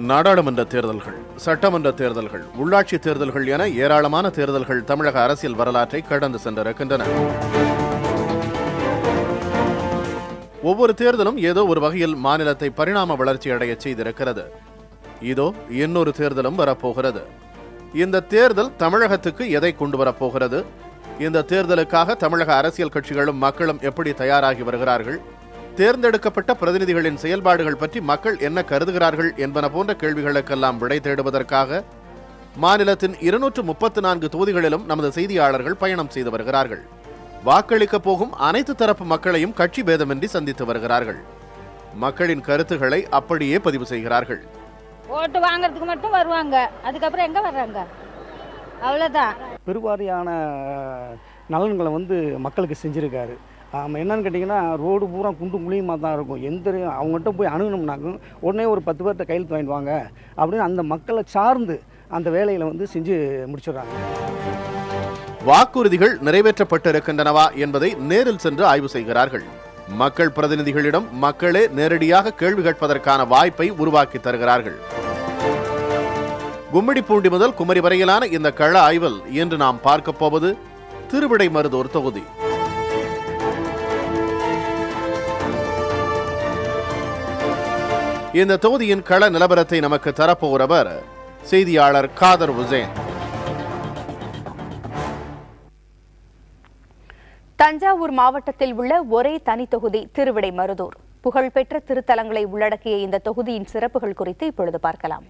நாடாளுமன்ற தேர்தல்கள், சட்டமன்ற தேர்தல்கள், உள்ளாட்சி தேர்தல்கள் என ஏராளமான தேர்தல்கள் தமிழக அரசியல் வரலாற்றை கடந்து சென்றிருக்கின்றன. ஒவ்வொரு தேர்தலும் ஏதோ ஒரு வகையில் மாநிலத்தை பரிணாம வளர்ச்சி அடைய செய்திருக்கிறது. இதோ இன்னொரு தேர்தலும் வரப்போகிறது. இந்த தேர்தல் தமிழகத்துக்கு எதை கொண்டு வரப்போகிறது? இந்த தேர்தலுக்காக தமிழக அரசியல் கட்சிகளும் மக்களும் எப்படி தயாராகி வருகிறார்கள்? தேர்ந்தெடுக்கப்பட்ட பிரதிநிதிகளின் செயல்பாடுகள் பற்றி மக்கள் என்ன கருதுகிறார்கள் என்பன போன்ற கேள்விகளுக்கெல்லாம் விடை தேடுவதற்காக மாநிலத்தின் 234 தொகுதிகளிலும் நமது செய்தியாளர்கள் பயணம் செய்து வருகிறார்கள். வாக்களிக்க போகும் அனைத்து தரப்பு மக்களையும் கட்சி பேதமின்றி சந்தித்து வருகிறார்கள். மக்களின் கருத்துக்களை அப்படியே பதிவு செய்கிறார்கள். ஓட்டு வாங்கறதுக்கு மட்டும் வருவாங்க, அதுக்கப்புறம் எங்க வர்றாங்க? அவ்வளவுதான். பெருவாரியான நலன்களை மக்களுக்கு செஞ்சிருக்காரு. என்னன்னு கேட்டிங்கன்னா, ரோடு பூரா குண்டும் குழியுமா தான் இருக்கும். அவங்ககிட்ட போய் அணுகணும்னாக்கும் உடனே ஒரு 10 பேர்கிட்ட கையெழுத்து வாங்கிட்டு வாங்க அப்படின்னு அந்த மக்களை சார்ந்து அந்த வேலைகளை செஞ்சு முடிச்சிடுறாங்க. வாக்குறுதிகள் நிறைவேற்றப்பட்டிருக்கின்றனவா என்பதை நேரில் சென்று ஆய்வு செய்கிறார்கள். மக்கள் பிரதிநிதிகளிடம் மக்களே நேரடியாக கேள்வி கேட்பதற்கான வாய்ப்பை உருவாக்கி தருகிறார்கள். கும்மிடிப்பூண்டி முதல் குமரி வரையிலான இந்த கள ஆய்வில் இன்று நாம் பார்க்க போவது திருவிடைமருதூர் தொகுதி. இந்த தொகுதியின் கள நிலவரத்தை நமக்கு தரப்போகிறவர் செய்தியாளர் காதர் உசேன். தஞ்சாவூர் மாவட்டத்தில் உள்ள ஒரே தனி தொகுதி திருவிடைமருதூர். புகழ்பெற்ற திருத்தலங்களை உள்ளடக்கிய இந்த தொகுதியின் சிறப்புகள் குறித்து இப்பொழுது பார்க்கலாம்.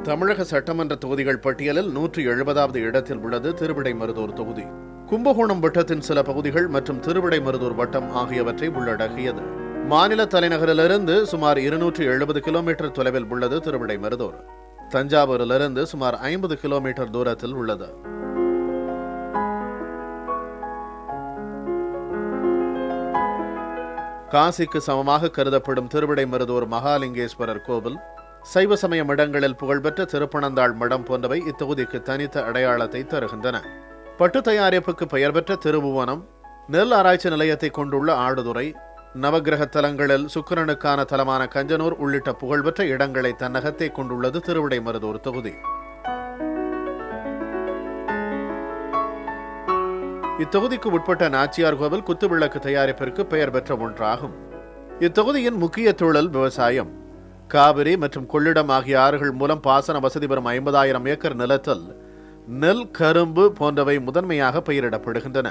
தமிழக சட்டமன்ற தொகுதிகள் பட்டியலில் 170வது இடத்தில் உள்ளது திருவிடைமருதூர் தொகுதி. கும்பகோணம் வட்டத்தின் சில பகுதிகள் மற்றும் திருவிடைமருதூர் வட்டம் ஆகியவற்றை உள்ளடக்கியது. மாநில தலைநகரிலிருந்து சுமார் 270 கிலோமீட்டர் தொலைவில் உள்ளது திருவிடைமருதூர். தஞ்சாவூரிலிருந்து சுமார் 50 கிலோமீட்டர் தூரத்தில் உள்ளது. காசிக்கு சமமாக கருதப்படும் திருவிடைமருதூர் மகாலிங்கேஸ்வரர் கோவில், சைவ சமய மடங்களில் புகழ்பெற்ற திருப்பனந்தாள் மடம் போன்றவை இத்தொகுதிக்கு தனித்த அடையாளத்தை தருகின்றன. பட்டு தயாரிப்புக்கு பெயர் பெற்ற திருபுவனம், நெல் ஆராய்ச்சி நிலையத்தை கொண்டுள்ள ஆடுதுறை, நவகிரக தலங்களில் சுக்கிரனுக்கான தலமான கஞ்சனூர் உள்ளிட்ட புகழ்பெற்ற இடங்களை தன்னகத்தை கொண்டுள்ளது திருவிடைமருதூர் தொகுதி. இத்தொகுதிக்கு உட்பட்ட நாச்சியார் கோவில் குத்துவிளக்கு தயாரிப்பிற்கு பெயர் பெற்ற ஒன்றாகும். இத்தொகுதியின் முக்கிய தொழில் விவசாயம். காவிரி மற்றும் கொள்ளிடம் ஆகிய ஆறுகள் மூலம் பாசன வசதி பெறும் 50,000 ஏக்கர் நிலத்தில் நெல், கரும்பு போன்றவை முதன்மையாக பயிரிடப்படுகின்றன.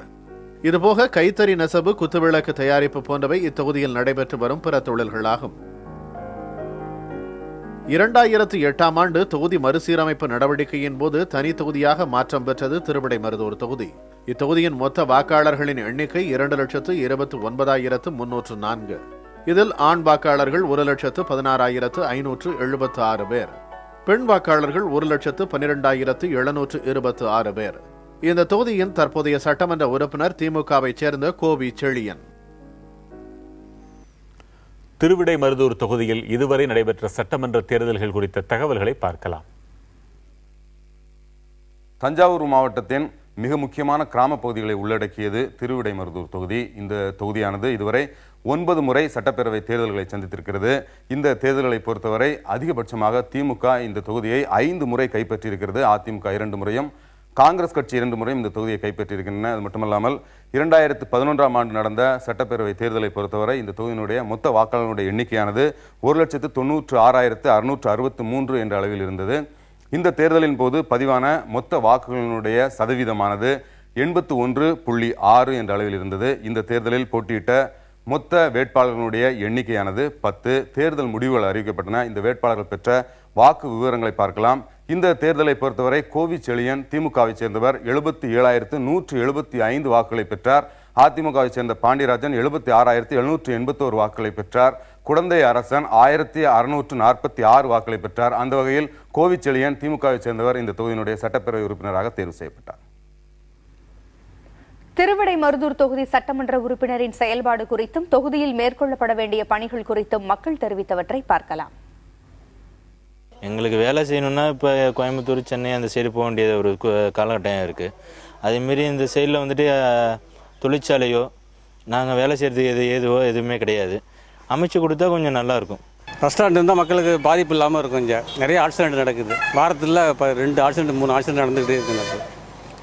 இதுபோக கைத்தறி நெசவு, குத்துவிளக்கு தயாரிப்பு போன்றவை இத்தொகுதியில் நடைபெற்று வரும் பிற தொழில்களாகும். 2008ஆம் ஆண்டு தொகுதி மறுசீரமைப்பு நடவடிக்கையின் போது தனி தொகுதியாக மாற்றம் பெற்றது திருவிடைமருதூர் தொகுதி. இத்தொகுதியின் மொத்த வாக்காளர்களின் எண்ணிக்கை 2,29,304. இதில் ஆண் வாக்காளர்கள் 1,16,576 பேர், பெண் வாக்காளர்கள் 1,12,726 பேர். இந்த தொகுதியின் தற்போதைய சட்டமன்ற உறுப்பினர் திமுகவை சேர்ந்த கோவி செழியன். திருவிடைமருதூர் தொகுதியில் இதுவரை நடைபெற்ற சட்டமன்ற தேர்தல்கள் குறித்த தகவல்களை பார்க்கலாம். தஞ்சாவூர் மாவட்டத்தின் மிக முக்கியமான கிராம பகுதிகளை உள்ளடக்கியது திருவிடைமருதூர் தொகுதி. இந்த தொகுதியானது இதுவரை 9 முறை சட்டப்பேரவை தேர்தல்களை சந்தித்திருக்கிறது. இந்த தேர்தல்களை பொறுத்தவரை அதிகபட்சமாக திமுக இந்த தொகுதியை 5 முறை கைப்பற்றியிருக்கிறது. அதிமுக 2 முறையும், காங்கிரஸ் கட்சி 2 முறையும் இந்த தொகுதியை கைப்பற்றியிருக்கின்றன. அது மட்டுமல்லாமல் 2011ஆம் ஆண்டு நடந்த சட்டப்பேரவை தேர்தலை பொறுத்தவரை இந்த தொகுதியினுடைய மொத்த வாக்காளர்களுடைய எண்ணிக்கையானது 1,90,663 என்ற அளவில் இருந்தது. இந்த தேர்தலின் போது பதிவான மொத்த வாக்குகளினுடைய சதவீதமானது 81.6 என்ற அளவில் இருந்தது. இந்த தேர்தலில் போட்டியிட்ட மொத்த வேட்பாளர்களுடைய எண்ணிக்கையானது 10. தேர்தல் முடிவுகள் அறிவிக்கப்பட்டன. இந்த வேட்பாளர்கள் பெற்ற வாக்கு விவரங்களை பார்க்கலாம். இந்த தேர்தலை பொறுத்தவரை கோவி செழியன் திமுகவை சேர்ந்தவர் 77,175 வாக்குகளை பெற்றார். அதிமுகவை சேர்ந்த பாண்டியராஜன் 76,781 வாக்குகளை பெற்றார். குடந்தை அரசன் 1,646 வாக்குகளை பெற்றார். அந்த வகையில் கோவி செழியன் திமுகவை சேர்ந்தவர் இந்த தொகுதியினுடைய சட்டப்பேரவை உறுப்பினராக தேர்வு செய்யப்பட்டார். திருவிடைமருதூர் தொகுதி சட்டமன்ற உறுப்பினரின் செயல்பாடு குறித்தும் தொகுதியில் மேற்கொள்ளப்பட வேண்டிய பணிகள் குறித்தும் மக்கள் தெரிவித்தவற்றை பார்க்கலாம். எங்களுக்கு வேலை செய்யணும்னா இப்போ கோயம்புத்தூர், சென்னை அந்த சைடு போக வேண்டியது ஒரு காலகட்டம் இருக்குது. அதேமாரி இந்த சைடில் வந்துட்டு தொழிற்சாலையோ நாங்கள் வேலை செய்கிறது எதுவுமே கிடையாது. அமைச்சு கொடுத்தா கொஞ்சம் நல்லாயிருக்கும். பஸ் ஸ்டாண்ட் இருந்தால் மக்களுக்கு பாதிப்பு இல்லாமல் இருக்கும். இங்கே நிறைய ஆக்சிடென்ட் நடக்குது. வாரத்தில் இப்போ 2 ஆக்சிடென்ட் 3 ஆக்சிடென்ட் நடந்துகிட்டே இருக்குது.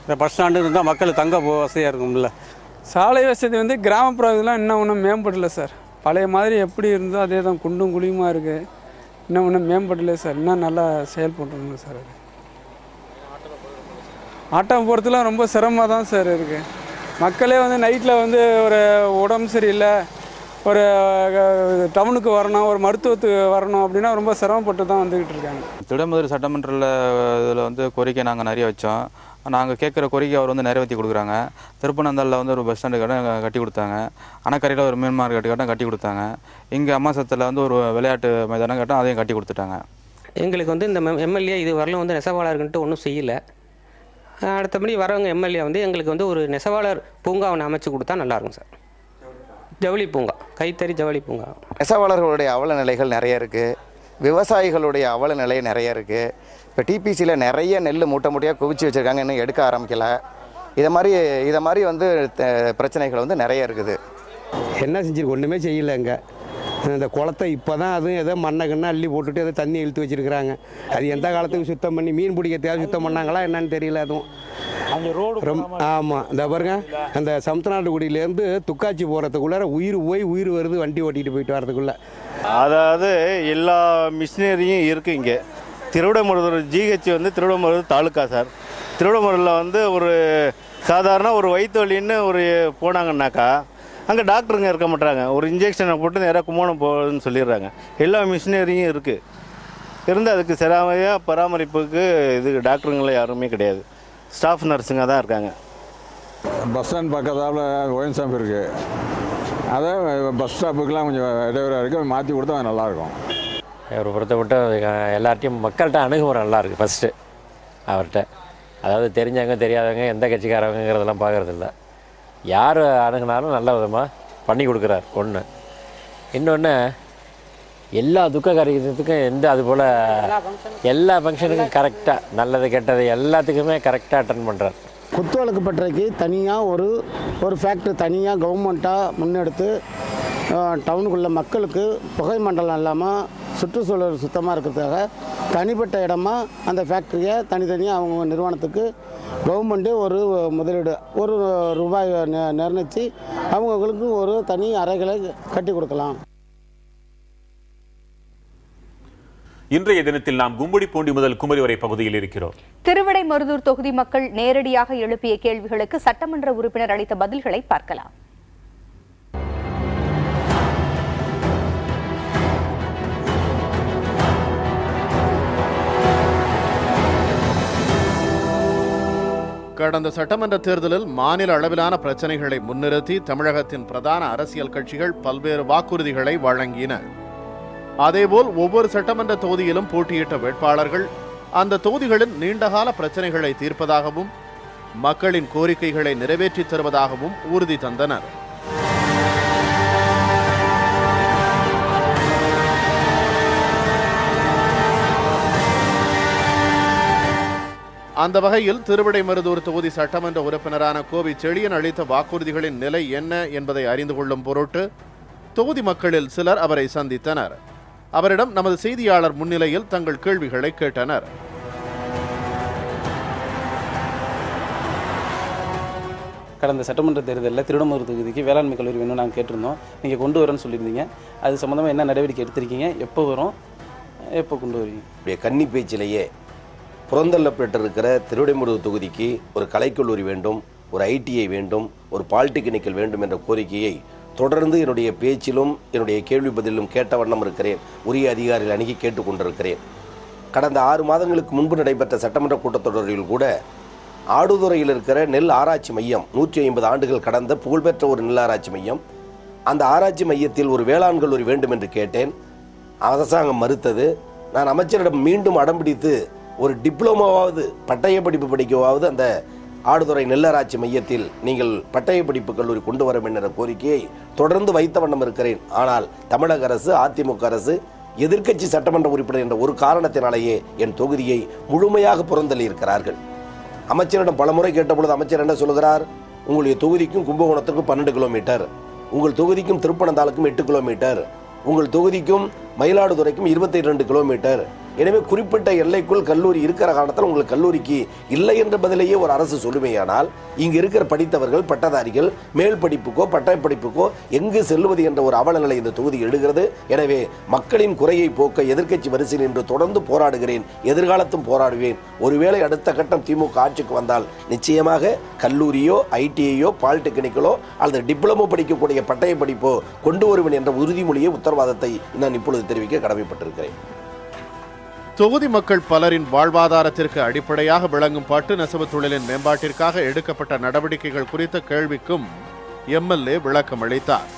இந்த பஸ் ஸ்டாண்டு இருந்தால் மக்களுக்கு தங்க வசதியாக இருக்கும்ல. சாலை வசதி வந்து கிராமப்புறத்துலாம் இன்னும் ஒன்றும் மேம்படல சார். பழைய மாதிரி எப்படி இருந்தோ அதே தான் குண்டும் குழியுமா இருக்குது. இன்னும் ஒன்றும் மேம்படல சார். இன்னும் நல்லா செயல்படணும் சார். அது ஆட்டம் போகிறதுலாம் ரொம்ப சிரமமாக தான் சார் இருக்குது. மக்களே வந்து நைட்டில் வந்து ஒரு உடம்பு சரியில்லை, ஒரு டவுனுக்கு வரணும், ஒரு மருத்துவத்துக்கு வரணும் அப்படின்னா ரொம்ப சிரமப்பட்டு தான் வந்துக்கிட்டு இருக்காங்க. திடமதுரை சட்டமன்றத்தில் இதில் வந்து கோரிக்கை நாங்கள் நிறைய வச்சோம். நாங்கள் கேட்குற கோரிக்கை அவர் வந்து நிறைவேற்றி கொடுக்குறாங்க. திருப்பனந்தாளில் வந்து ஒரு பஸ் ஸ்டாண்டு கட்டி கொடுத்தாங்க. அணைக்கரையில் ஒரு மீன் மார்க்கெட்டு கட்டி கொடுத்தாங்க. இங்கே அம்மாசத்தில் வந்து ஒரு விளையாட்டு மைதானம் கேட்டோம், அதையும் கட்டி கொடுத்துட்டாங்க. எங்களுக்கு வந்து இந்த எம்எல்ஏ இது வரலும் வந்து நெசவாளர்கிட்ட ஒன்றும் செய்யலை. அடுத்தபடி வரவங்க எம்எல்ஏ வந்து எங்களுக்கு வந்து ஒரு நெசவாளர் பூங்காவை அமைச்சு கொடுத்தா நல்லாயிருக்கும் சார். ஜவுளி பூங்கா, கைத்தறி ஜவுளி பூங்கா. நெசவாளர்களுடைய அவல நிலைகள் நிறைய இருக்குது. விவசாயிகளுடைய அவல நிலை நிறைய இருக்குது. இப்போ டிபிசியில் நிறைய நெல் மூட்டை மூட்டையாக குவிச்சு வச்சுருக்காங்க, இன்னும் எடுக்க ஆரம்பிக்கலை. இதை மாதிரி வந்து பிரச்சனைகள் வந்து நிறைய இருக்குது. என்ன செஞ்சிருக்கு? ஒன்றுமே செய்யலை. இங்கே இந்த குளத்தை இப்போ தான் அதுவும் ஏதோ மண்ணை அள்ளி போட்டுட்டு ஏதோ தண்ணி இழுத்து வச்சுருக்குறாங்க. அது எந்த காலத்துக்கு சுத்தம் பண்ணி மீன் பிடிக்கிறதுக்காக சுத்தம் பண்ணாங்களா என்னன்னு தெரியல. அதுவும் ஆமாம். இந்த பாருங்க, அந்த சமத்தநாட்டுக்குடியிலேருந்து துக்காச்சி போகிறதுக்குள்ளார உயிர் வருது வண்டி ஓட்டிகிட்டு போயிட்டு வரதுக்குள்ளே. அதாவது எல்லா மிஷினரியும் இருக்குது இங்கே. திருவிடைமருதூர் ஜிஹெச் வந்து திருவிடைமருதூர் தாலுக்கா சார். திருவிடைமருதூரில் வந்து ஒரு சாதாரண ஒரு வயிற்று வலின்னு ஒரு போனாங்கன்னாக்கா அங்கே டாக்டருங்க இருக்க மாட்டாங்க. ஒரு இன்ஜெக்ஷனை போட்டு நேராக கும்போணம் போகுதுன்னு சொல்லிடுறாங்க. எல்லா மிஷினரியும் இருக்குது. இருந்து அதுக்கு சரியாக பராமரிப்புக்கு டாக்டருங்களே யாருமே கிடையாது. ஸ்டாஃப் நர்ஸுங்க தான் இருக்காங்க. பஸ் ஸ்டாண்ட் பக்கத்தால் ஒயின் ஷாப் இருக்குது. அதை பஸ் ஸ்டாப்புக்கெலாம் கொஞ்சம் இடையூறாக இருக்குது. மாற்றி கொடுத்தா நல்லாயிருக்கும். அவரை பொறுத்தப்பட்ட எல்லார்ட்டையும் மக்கள்கிட்ட அணுகுமுறை நல்லாயிருக்கு. ஃபஸ்ட்டு அவர்கிட்ட அதாவது தெரிஞ்சவங்க தெரியாதவங்க எந்த கட்சிக்காரவங்கிறதெல்லாம் பார்க்குறதில்ல. யார் அணுகுனாலும் நல்ல விதமாக பண்ணி கொடுக்குறார். ஒன்று. இன்னொன்று, எல்லா துக்க காரியத்துக்கும் அதுபோல் எல்லா ஃபங்க்ஷனுக்கும் கரெக்டாக நல்லது கெட்டது எல்லாத்துக்குமே கரெக்டாக அட்டன் பண்ணுறார். குத்துவிளக்கு பட்டறைக்கு தனியாக ஒரு ஃபேக்ட்ரி தனியாக கவர்மெண்ட்டாக முன்னெடுத்து டவுனுக்குள்ள மக்களுக்கு புகை மண்டலம் இல்லாமல் சுற்றுச்சூழல் சுத்தமாக இருக்கிறதுக்காக தனிப்பட்ட இடமா அந்த ஃபேக்ட்ரியை தனித்தனியாக அவங்க நிறுவனத்துக்கு கவர்மெண்ட்டு ஒரு முதலீடு ₹1 நிர்ணயித்து அவங்களுக்கு ஒரு தனி அறைகளை கட்டி கொடுக்கலாம். இன்றைய தினத்தில் நாம் கும்படிப்பூண்டி முதல் குமரி வரை பகுதியில் இருக்கிறோம். திருவிடைமருதூர் தொகுதி மக்கள் நேரடியாக எழுப்பிய கேள்விகளுக்கு சட்டமன்ற உறுப்பினர் அளித்த பதில்களை பார்க்கலாம். கடந்த சட்டமன்ற தேர்தலில் மாநில அளவிலான பிரச்சனைகளை முன்னிறுத்தி தமிழகத்தின் பிரதான அரசியல் கட்சிகள் பல்வேறு வாக்குறுதிகளை வழங்கின. அதேபோல் ஒவ்வொரு சட்டமன்ற தொகுதியிலும் போட்டியிட்ட வேட்பாளர்கள் அந்த தொகுதிகளின் நீண்டகால பிரச்சனைகளை தீர்ப்பதாகவும் மக்களின் கோரிக்கைகளை நிறைவேற்றித் தருவதாகவும் உறுதி தந்தனர். அந்த வகையில் திருவிடைமருதூர் தொகுதி சட்டமன்ற உறுப்பினரான கோவி செழியன் அளித்த வாக்குறுதிகளின் நிலை என்ன என்பதை அறிந்து கொள்ளும் பொருட்டு தொகுதி மக்களில் சிலர் அவரை சந்தித்தனர். அவரிடம் நமது செய்தியாளர் முன்னிலையில் தங்கள் கேள்விகளை கேட்டனர். கடந்த சட்டமன்ற தேர்தலில் திருவிடைமருதூர் தொகுதிக்கு வேளாண்மை கல்லூரி வேணும்னு நாங்கள் கேட்டிருந்தோம். நீங்கள் கொண்டு வரேன்னு சொல்லியிருந்தீங்க. அது சம்மந்தமாக என்ன நடவடிக்கை எடுத்திருக்கீங்க? எப்போ வரும்? எப்போ கொண்டு வருவீங்க? கன்னி பேச்சிலேயே புறந்தள்ளப்பட்டிருக்கிற திருவிடைமருதூர் தொகுதிக்கு ஒரு கலைக்கல்லூரி வேண்டும், ஒரு ஐடிஐ வேண்டும், ஒரு பாலிடெக்னிக்கல் வேண்டும் என்ற கோரிக்கையை தொடர்ந்து என்னுடைய பேச்சிலும் என்னுடைய கேள்வி பதிலும் கேட்ட வண்ணம் இருக்கிறேன். உரிய அதிகாரிகள் அணுகி கேட்டுக்கொண்டிருக்கிறேன். கடந்த 6 மாதங்களுக்கு முன்பு நடைபெற்ற சட்டமன்ற கூட்டத்தொடரில் கூட ஆடுதுறையில் இருக்கிற நெல் ஆராய்ச்சி மையம் 150 ஆண்டுகள் கடந்த புகழ்பெற்ற ஒரு நெல் ஆராய்ச்சி மையம், அந்த ஆராய்ச்சி மையத்தில் ஒரு வேளாண் கல்லூரி வேண்டும் என்று கேட்டேன். அரசாங்கம் மறுத்தது. நான் அமைச்சரிடம் மீண்டும் அடம்பிடித்து ஒரு டிப்ளமோவாவது பட்டய படிப்பு படிக்கவாவது அந்த ஆடுதுறை நெல்லராட்சி மையத்தில் நீங்கள் பட்டய படிப்பு கல்லூரி கொண்டு வர வேண்டும் என்ற கோரிக்கையை தொடர்ந்து வைத்த வண்ணம் இருக்கிறேன். ஆனால் தமிழக அரசு, அதிமுக அரசு, எதிர்க்கட்சி சட்டமன்ற உறுப்பினர் என்ற ஒரு காரணத்தினாலேயே என் தொகுதியை முழுமையாக புறந்தள்ளி இருக்கிறார்கள். அமைச்சரிடம் பலமுறை கேட்டபொழுது அமைச்சர் என்ன சொல்கிறார்? உங்களுடைய தொகுதிக்கும் கும்பகோணத்துக்கும் 12 கிலோமீட்டர், உங்கள் தொகுதிக்கும் திருப்பனந்தாளுக்கும் 8 கிலோமீட்டர், உங்கள் தொகுதிக்கும் மயிலாடுதுறைக்கும் 22 கிலோமீட்டர். எனவே குறிப்பிட்ட எல்லைக்குள் கல்லூரி இருக்கிற காரணத்தில் உங்களுக்கு கல்லூரிக்கு இல்லை என்ற பதிலையே ஒரு அரசு சொல்லுமையானால் இங்கு இருக்கிற படித்தவர்கள், பட்டதாரிகள் மேல் படிப்புக்கோ பட்டய படிப்புக்கோ எங்கு செல்வது என்ற ஒரு அவல நிலை இந்த தொகுதி எழுகிறது. எனவே மக்களின் குறையை போக்க எதிர்க்கட்சி வரிசையில் என்று தொடர்ந்து போராடுகிறேன், எதிர்காலத்தும் போராடுவேன். ஒருவேளை அடுத்த கட்டம் திமுக ஆட்சிக்கு வந்தால் நிச்சயமாக கல்லூரியோ ஐடிஐயோ பாலிடெக்னிக்கலோ அல்லது டிப்ளமோ படிக்கக்கூடிய பட்டய படிப்போ கொண்டு வருவேன் என்ற உறுதிமொழியை உத்தரவாதத்தை நான் இப்பொழுது தெரிவிக்க கடமைப்பட்டிருக்கிறேன். தொகுதி மக்கள் பலரின் வாழ்வாதாரத்திற்கு அடிப்படையாக விளங்கும் பட்டு நெசவு தொழிலின் மேம்பாட்டிற்காக எடுக்கப்பட்ட நடவடிக்கைகள் குறித்த கேள்விக்கும் எம்எல்ஏ விளக்கம் அளித்தார்.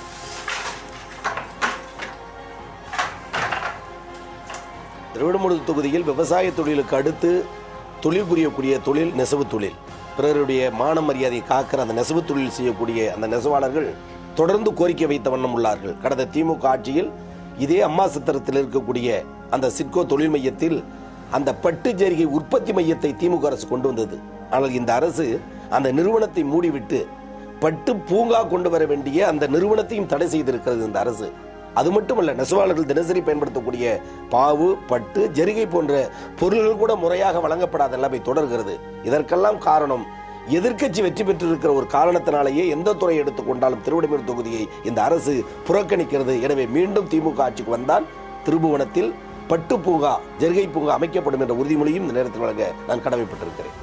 திருவிடைமருதூர் தொகுதியில் விவசாய தொழிலுக்கு அடுத்து தொழில் புரியக்கூடிய தொழில் நெசவு தொழில். பிறருடைய மான மரியாதையை காக்கிற அந்த நெசவு தொழில் செய்யக்கூடிய அந்த நெசவாளர்கள் தொடர்ந்து கோரிக்கை வைத்த வண்ணம் உள்ளார்கள். கடந்த திமுக ஆட்சியில் இதே அம்மா சத்திரத்தில் இருக்கக்கூடிய அந்த சிட்கோ தொழில் மையத்தில் அந்த பட்டு ஜரிகை உற்பத்தி மையத்தை திமுக அரசு கொண்டு வந்தது. ஆனால் இந்த அரசு அந்த நிறுவனத்தை மூடிவிட்டு பட்டு பூங்கா கொண்டு வர வேண்டிய அந்த நிறுவனத்தையும் தடை செய்திருக்கிறது இந்த அரசு. அது மட்டுமல்ல, நெசவாளர்கள் தினசரி பயன்படுத்தக்கூடிய பாவு, பட்டு, ஜரிகை போன்ற பொருள்கள் கூட முறையாக வழங்கப்படாத நிலைமை தொடர்கிறது. இதற்கெல்லாம் காரணம் எதிர்க்கட்சி வெற்றி பெற்றிருக்கிற ஒரு காரணத்தினாலேயே எந்த துறையை எடுத்துக்கொண்டாலும் திருவிடைமருதூர் தொகுதியை இந்த அரசு புறக்கணிக்கிறது. எனவே மீண்டும் திமுக ஆட்சிக்கு வந்தால் திருபுவனத்தில் பட்டு பூங்கா, ஜரிகை பூங்கா அமைக்கப்படும் என்ற உறுதிமொழியும் இந்த நேரத்தில் வழங்க நான் கடமைப்பட்டிருக்கிறேன்.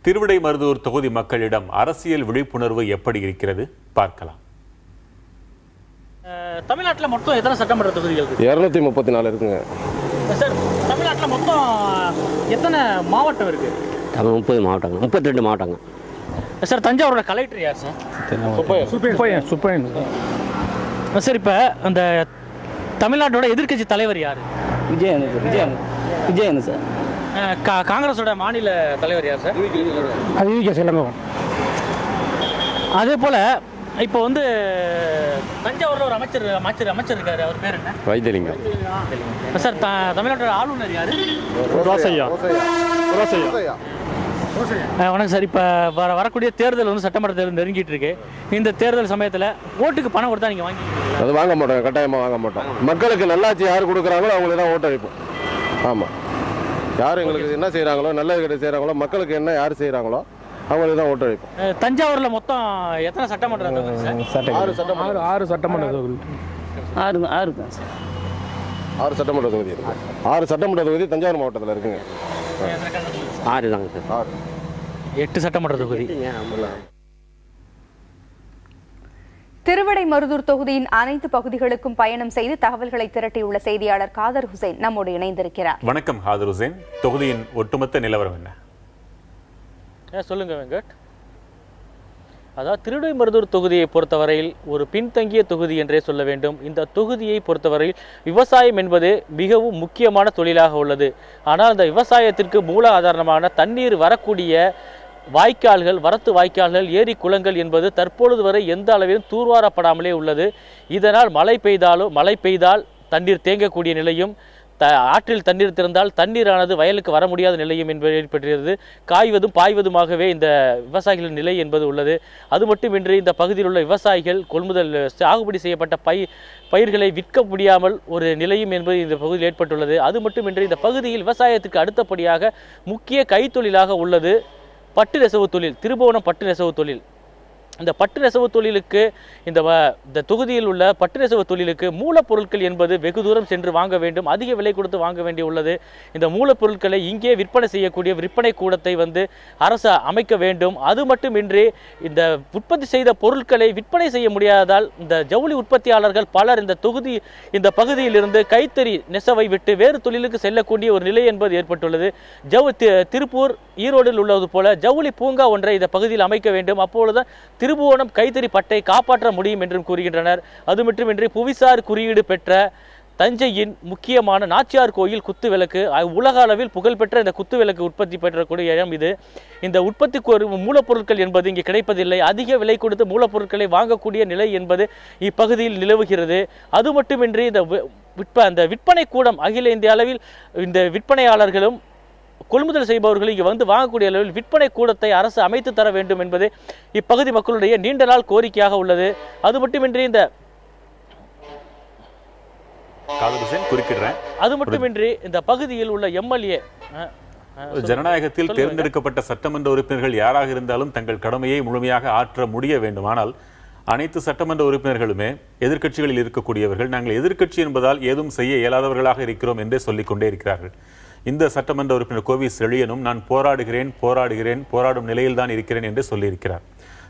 திருவிடைமருதூர் தொகுதி மக்களிடம் அரசியல் விழிப்புணர்வு எப்படி இருக்கிறது பார்க்கலாம். தமிழ்நாட்டில் மொத்தம் எத்தனை சட்டமன்ற தொகுதிகள் இருக்கு? 234 இருக்குங்க சார். தமிழ்நாட்டில் மொத்தம் எத்தனை மாவட்டம் இருக்கு? 30 மாவட்டங்கள், 32 மாவட்டங்கள். சார், தஞ்சாவூரோட கலெக்டர் யார் சார்? சுப்பையன். சார், இப்போ அந்த தமிழ்நாட்டோட எதிர்க்கட்சி தலைவர் யார்? விஜயன் சார். காங்கிரஸோட மாநில தலைவர் யார் சார்? இளங்கோவன். அதே போல் இப்போ வந்து தஞ்சாவூரில் ஒரு அமைச்சர் இருக்காரு, அவர் பேர் என்ன? வைத்தியலிங்கம். சார், தமிழ்நாட்டோட ஆளுநர் யார்? வணக்கம் சார். இப்போ வரக்கூடிய தேர்தல் வந்து சட்டமன்ற தேர்தல் நெருங்கிட்டு இருக்கு. இந்த தேர்தல் சமயத்தில் ஓட்டுக்கு பணம் கொடுத்தா நீங்கள் அது வாங்க மாட்டோம், கட்டாயமாக வாங்க மாட்டோம். மக்களுக்கு நல்லாட்சி யார் கொடுக்குறாங்களோ அவங்களுக்கு தான் ஓட்டு அளிப்போம். ஆமாம், யார் எங்களுக்கு என்ன செய்கிறாங்களோ, நல்லது கிட்ட செய்கிறாங்களோ, மக்களுக்கு என்ன யார் செய்கிறாங்களோ அவங்களுக்கு தான் ஓட்டு அளிப்போம். தஞ்சாவூரில் மொத்தம் எத்தனை சட்டமன்ற தொகுதி சார்? 6 சட்டமன்ற தொகுதி. 6 தான் சார். 6 சட்டமன்ற தொகுதி இருக்கு. 6 சட்டமன்ற தொகுதி தஞ்சாவூர் மாவட்டத்தில் இருக்குங்க. 6 தாங்க சார். 8 சட்டமன்ற தொகுதி. திருவிடைமருதூர் தொகுதியின் அனைத்து பகுதிகளுக்கும் பயணம் செய்து தகவல்களை திரட்டியுள்ள செய்தியாளர் காதர் ஹுசைன் நம்மோடு இணைந்திருக்கிறார். வணக்கம் காதர் ஹுசைன். தொகுதியின் ஒட்டுமொத்த நிலவரம் என்ன? சொல்லுங்க வெங்கட். அதாவது திருவிடைமருதூர் தொகுதியை பொறுத்தவரையில் ஒரு பின்தங்கிய தொகுதி என்றே சொல்ல வேண்டும். இந்த தொகுதியை பொறுத்தவரையில் விவசாயம் என்பது மிகவும் முக்கியமான தொழிலாக உள்ளது. ஆனால் அந்த விவசாயத்திற்கு மூல ஆதாரமான தண்ணீர் வரக்கூடிய வாய்க்கால்கள், வரத்து வாய்க்கால்கள், ஏரி குளங்கள் என்பது தற்பொழுது வரை எந்த அளவிலும் தூர்வாரப்படாமலே உள்ளது. இதனால் மழை பெய்தால் தண்ணீர் தேங்கக்கூடிய நிலையும், ஆற்றில் தண்ணீர் திறந்தால் தண்ணீரானது வயலுக்கு வர முடியாத நிலையும் என்பது ஏற்படுகிறது. காய்வதும் பாய்வதுமாகவே இந்த விவசாயிகளின் நிலை என்பது உள்ளது. அது மட்டுமின்றி இந்த பகுதியில் உள்ள விவசாயிகள் கொள்முதல் சாகுபடி செய்யப்பட்ட பயிர்களை விற்க முடியாமல் ஒரு நிலையும் என்பது இந்த பகுதியில் ஏற்பட்டுள்ளது. அது மட்டுமின்றி இந்த பகுதியில் விவசாயத்திற்கு அடுத்தபடியாக முக்கிய கைத்தொழிலாக உள்ளது பட்டு நெசவு தொழில், திருபுவனம் பட்டு நெசவு தொழில். இந்த பட்டு நெசவு தொழிலுக்கு இந்த தொகுதியில் உள்ள பட்டு நெசவு தொழிலுக்கு மூலப்பொருட்கள் என்பது வெகு தூரம் சென்று வாங்க வேண்டும், அதிக விலை கொடுத்து வாங்க வேண்டி உள்ளது. இந்த மூலப்பொருட்களை இங்கே விற்பனை செய்யக்கூடிய விற்பனை கூடத்தை அரசு அமைக்க வேண்டும். அது மட்டுமின்றி இந்த உற்பத்தி செய்த பொருட்களை விற்பனை செய்ய முடியாததால் இந்த ஜவுளி உற்பத்தியாளர்கள் பலர் இந்த பகுதியிலிருந்து கைத்தறி நெசவை விட்டு வேறு தொழிலுக்கு செல்லக்கூடிய ஒரு நிலை என்பது ஏற்பட்டுள்ளது. திருப்பூர், ஈரோடில் உள்ளது போல ஜவுளி பூங்கா ஒன்றை இந்த பகுதியில் அமைக்க வேண்டும். அப்பொழுதுதான் திருபுவனம் கைத்தறி பட்டை காப்பாற்ற முடியும் என்றும் கூறுகின்றனர். அது மட்டுமின்றி புவிசார் குறியீடு பெற்ற தஞ்சையின் முக்கியமான நாச்சியார் கோயில் குத்துவிளக்கு உலக அளவில் புகழ்பெற்ற இந்த குத்துவிளக்கு உற்பத்தி பெற்றக்கூடிய இடம் இது. இந்த உற்பத்திக்கு மூலப்பொருட்கள் என்பது இங்கே கிடைப்பதில்லை. அதிக விலை கொடுத்து மூலப்பொருட்களை வாங்கக்கூடிய நிலை என்பது இப்பகுதியில் நிலவுகிறது. அது மட்டுமின்றி அந்த விற்பனை கூடம் அகில இந்திய அளவில் இந்த விற்பனையாளர்களும் கொள்முதல் செய்பவர்கள் இங்கே வந்து வாங்கக்கூடிய அளவில் விற்பனை கூடத்தை அரசு அமைத்து தர வேண்டும் என்பது இப்பகுதி மக்களுடைய நீண்ட நாள் கோரிக்கையாக உள்ளது. அது மட்டுமின்றி அது மட்டுமின்றி இந்த பகுதியில் உள்ள எம்எல்ஏ ஜனநாயகத்தில் தேர்ந்தெடுக்கப்பட்ட சட்டமன்ற உறுப்பினர்கள் யாராக இருந்தாலும் தங்கள் கடமையை முழுமையாக ஆற்ற முடிய வேண்டும். ஆனால் அனைத்து சட்டமன்ற உறுப்பினர்களுமே எதிர்க்கட்சிகளில் இருக்கக்கூடியவர்கள். நாங்கள் எதிர்க்கட்சி என்பதால் ஏதும் செய்ய இயலாதவர்களாக இருக்கிறோம் என்றே சொல்லிக் கொண்டே இருக்கிறார்கள். இந்த சட்டமன்ற உறுப்பினர் கோவி செழியனும் நான் போராடும் நிலையில் தான் இருக்கிறேன் என்று சொல்லியிருக்கிறார்.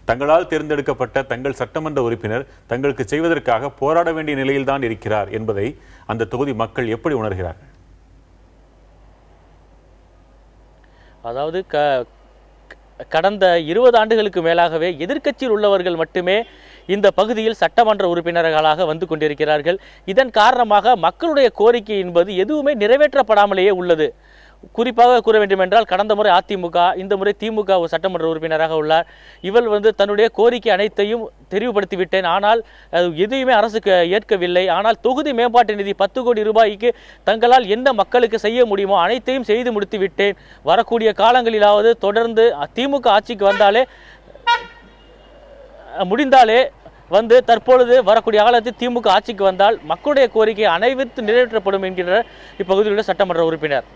தங்களால் தேர்ந்தெடுக்கப்பட்ட தங்கள் சட்டமன்ற உறுப்பினர் தங்களுக்கு செய்வதற்காக போராட வேண்டிய நிலையில் தான் இருக்கிறார் என்பதை அந்த தொகுதி மக்கள் எப்படி உணர்கிறார்கள்? அதாவது கடந்த 20 ஆண்டுகளுக்கு மேலாகவே எதிர்க்கட்சியில் உள்ளவர்கள் மட்டுமே இந்த பகுதியில் சட்டமன்ற உறுப்பினர்களாக வந்து கொண்டிருக்கிறார்கள். இதன் காரணமாக மக்களுடைய கோரிக்கை என்பது எதுவுமே நிறைவேற்றப்படாமலேயே உள்ளது. குறிப்பாக கூற வேண்டும் என்றால் கடந்த முறை அதிமுக, இந்த முறை திமுக சட்டமன்ற உறுப்பினராக உள்ளார். இவர் தன்னுடைய கோரிக்கை அனைத்தையும் தெரிவுபடுத்திவிட்டேன், ஆனால் எதையுமே அரசுக்கு ஏற்கவில்லை. ஆனால் தொகுதி மேம்பாட்டு நிதி 10 கோடி ரூபாய்க்கு தங்களால் என்ன மக்களுக்கு செய்ய முடியுமோ அனைத்தையும் செய்து முடித்து விட்டேன். வரக்கூடிய காலங்களிலாவது தொடர்ந்து திமுக ஆட்சிக்கு வந்தாலே முடிந்தாலே தற்பொழுது வரக்கூடிய காலத்தில் திமுக ஆட்சிக்கு வந்தால் மக்களுடைய கோரிக்கை அனைவரும் நிறைவேற்றப்படும் என்கின்ற இப்பகுதியில் உள்ள சட்டமன்ற உறுப்பினர்.